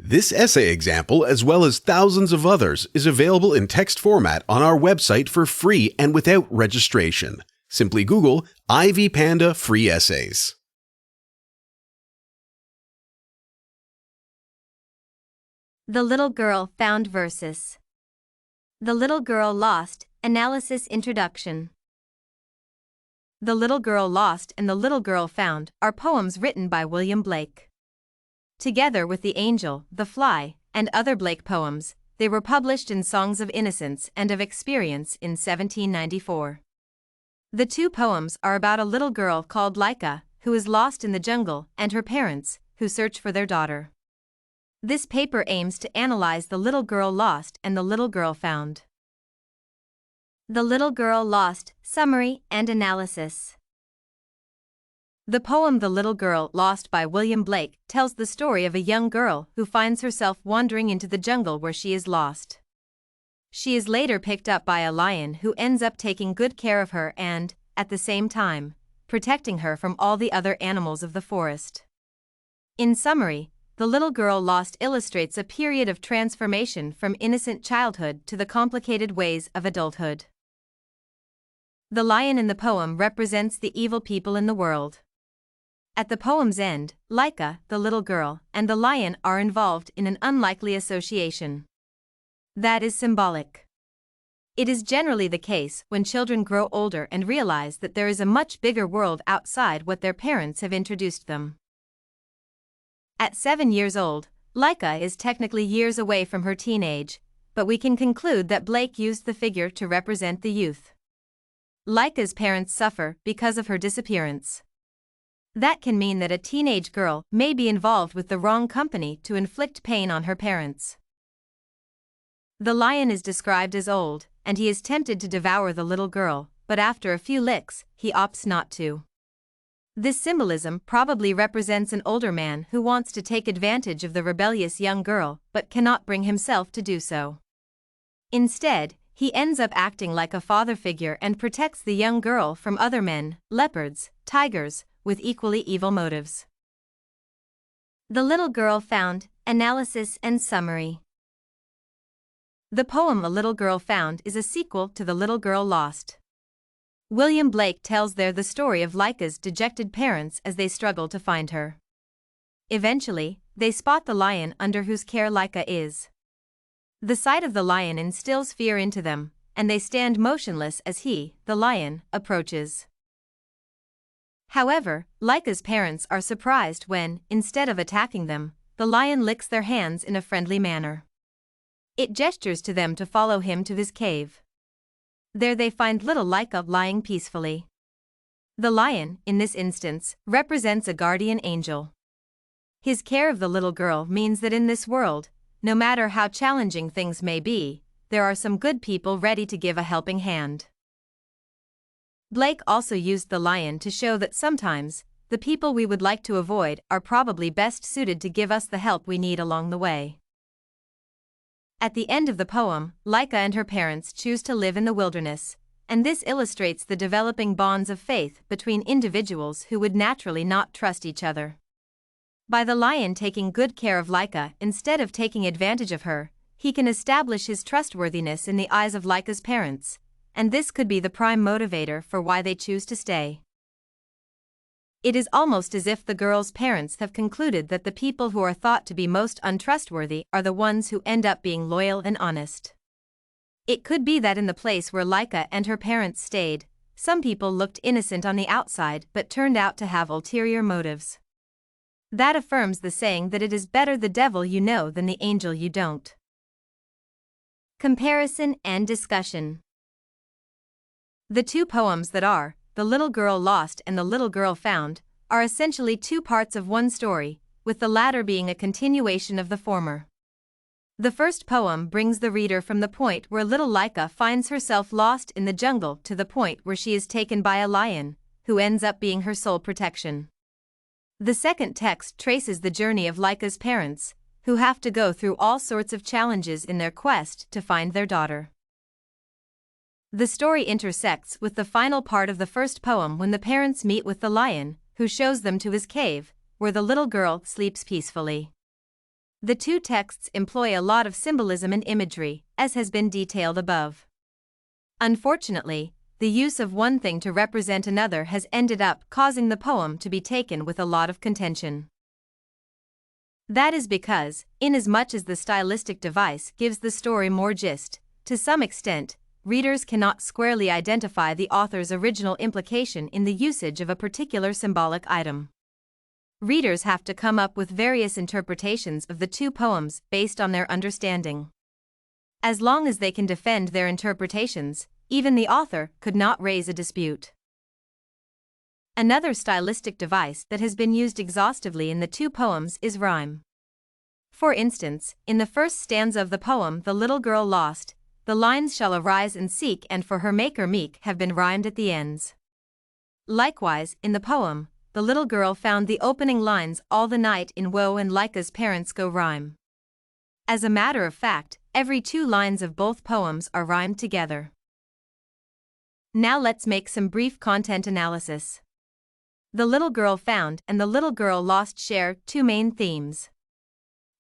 This essay example, as well as thousands of others, is available in text format on our website for free and without registration. Simply Google Ivy Panda Free Essays. The Little Girl Found versus The Little Girl Lost, Analysis Introduction. The Little Girl Lost and The Little Girl Found are poems written by William Blake. Together with The Angel, The Fly, and other Blake poems, they were published in Songs of Innocence and of Experience in 1794. The two poems are about a little girl called Laika, who is lost in the jungle, and her parents, who search for their daughter. This paper aims to analyze The Little Girl Lost and The Little Girl Found. The Little Girl Lost, Summary and Analysis. The poem The Little Girl Lost by William Blake tells the story of a young girl who finds herself wandering into the jungle where she is lost. She is later picked up by a lion who ends up taking good care of her and, at the same time, protecting her from all the other animals of the forest. In summary, The Little Girl Lost illustrates a period of transformation from innocent childhood to the complicated ways of adulthood. The lion in the poem represents the evil people in the world. At the poem's end, Laika, the little girl, and the lion are involved in an unlikely association. That is symbolic. It is generally the case when children grow older and realize that there is a much bigger world outside what their parents have introduced them. At 7 years old, Laika is technically years away from her teenage, but we can conclude that Blake used the figure to represent the youth. Laika's parents suffer because of her disappearance. That can mean that a teenage girl may be involved with the wrong company to inflict pain on her parents. The lion is described as old, and he is tempted to devour the little girl, but after a few licks, he opts not to. This symbolism probably represents an older man who wants to take advantage of the rebellious young girl but cannot bring himself to do so. Instead, he ends up acting like a father figure and protects the young girl from other men, leopards, tigers, with equally evil motives. The Little Girl Found, Analysis and Summary. The poem A Little Girl Found is a sequel to The Little Girl Lost. William Blake tells there the story of Laika's dejected parents as they struggle to find her. Eventually, they spot the lion under whose care Laika is. The sight of the lion instills fear into them, and they stand motionless as he, the lion, approaches. However, Laika's parents are surprised when, instead of attacking them, the lion licks their hands in a friendly manner. It gestures to them to follow him to his cave. There they find little Laika lying peacefully. The lion, in this instance, represents a guardian angel. His care of the little girl means that in this world, no matter how challenging things may be, there are some good people ready to give a helping hand. Blake also used the lion to show that sometimes, the people we would like to avoid are probably best suited to give us the help we need along the way. At the end of the poem, Laika and her parents choose to live in the wilderness, and this illustrates the developing bonds of faith between individuals who would naturally not trust each other. By the lion taking good care of Laika instead of taking advantage of her, he can establish his trustworthiness in the eyes of Laika's parents, and this could be the prime motivator for why they choose to stay. It is almost as if the girl's parents have concluded that the people who are thought to be most untrustworthy are the ones who end up being loyal and honest. It could be that in the place where Laika and her parents stayed, some people looked innocent on the outside but turned out to have ulterior motives. That affirms the saying that it is better the devil you know than the angel you don't. Comparison and discussion. The two poems that are, The Little Girl Lost and The Little Girl Found, are essentially two parts of one story, with the latter being a continuation of the former. The first poem brings the reader from the point where little Laika finds herself lost in the jungle to the point where she is taken by a lion, who ends up being her sole protection. The second text traces the journey of Laika's parents, who have to go through all sorts of challenges in their quest to find their daughter. The story intersects with the final part of the first poem when the parents meet with the lion, who shows them to his cave, where the little girl sleeps peacefully. The two texts employ a lot of symbolism and imagery, as has been detailed above. Unfortunately, the use of one thing to represent another has ended up causing the poem to be taken with a lot of contention. That is because, inasmuch as the stylistic device gives the story more gist, to some extent, readers cannot squarely identify the author's original implication in the usage of a particular symbolic item. Readers have to come up with various interpretations of the two poems based on their understanding. As long as they can defend their interpretations, even the author could not raise a dispute. Another stylistic device that has been used exhaustively in the two poems is rhyme. For instance, in the first stanza of the poem "The Little Girl Lost," the lines "shall arise and seek" and "for her maker meek" have been rhymed at the ends. Likewise, in the poem "The Little Girl Found," the opening lines "all the night in woe" and "Lyca's parents go" rhyme. As a matter of fact, every two lines of both poems are rhymed together. Now let's make some brief content analysis. "The Little Girl Found" and "The Little Girl Lost" share two main themes.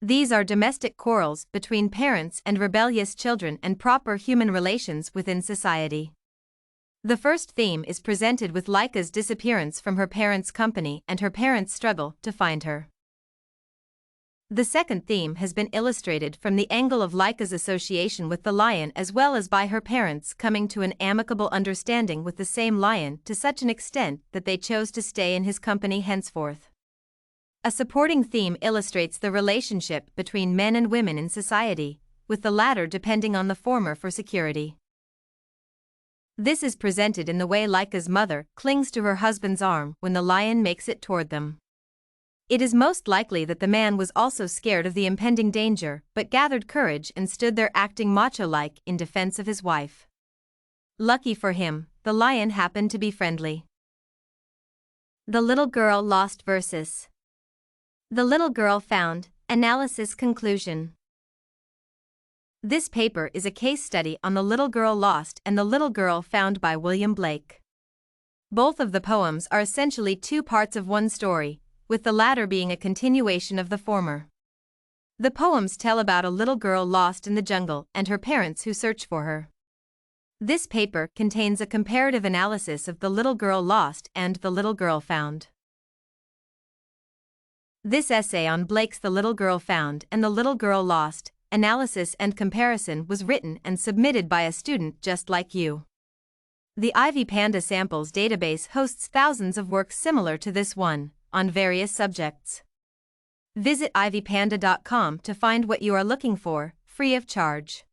These are domestic quarrels between parents and rebellious children and proper human relations within society. The first theme is presented with Lyca's disappearance from her parents' company and her parents' struggle to find her. The second theme has been illustrated from the angle of Lyca's association with the lion, as well as by her parents coming to an amicable understanding with the same lion to such an extent that they chose to stay in his company henceforth. A supporting theme illustrates the relationship between men and women in society, with the latter depending on the former for security. This is presented in the way Lyca's mother clings to her husband's arm when the lion makes it toward them. It is most likely that the man was also scared of the impending danger but gathered courage and stood there acting macho-like in defense of his wife. Lucky for him, the lion happened to be friendly. The Little Girl Lost versus The Little Girl Found, analysis conclusion. This paper is a case study on The Little Girl Lost and The Little Girl Found by William Blake. Both of the poems are essentially two parts of one story, with the latter being a continuation of the former. The poems tell about a little girl lost in the jungle and her parents who search for her. This paper contains a comparative analysis of The Little Girl Lost and The Little Girl Found. This essay on Blake's The Little Girl Found and The Little Girl Lost, analysis and comparison was written and submitted by a student just like you. The Ivy Panda Samples database hosts thousands of works similar to this one, on various subjects. Visit ivypanda.com to find what you are looking for, free of charge.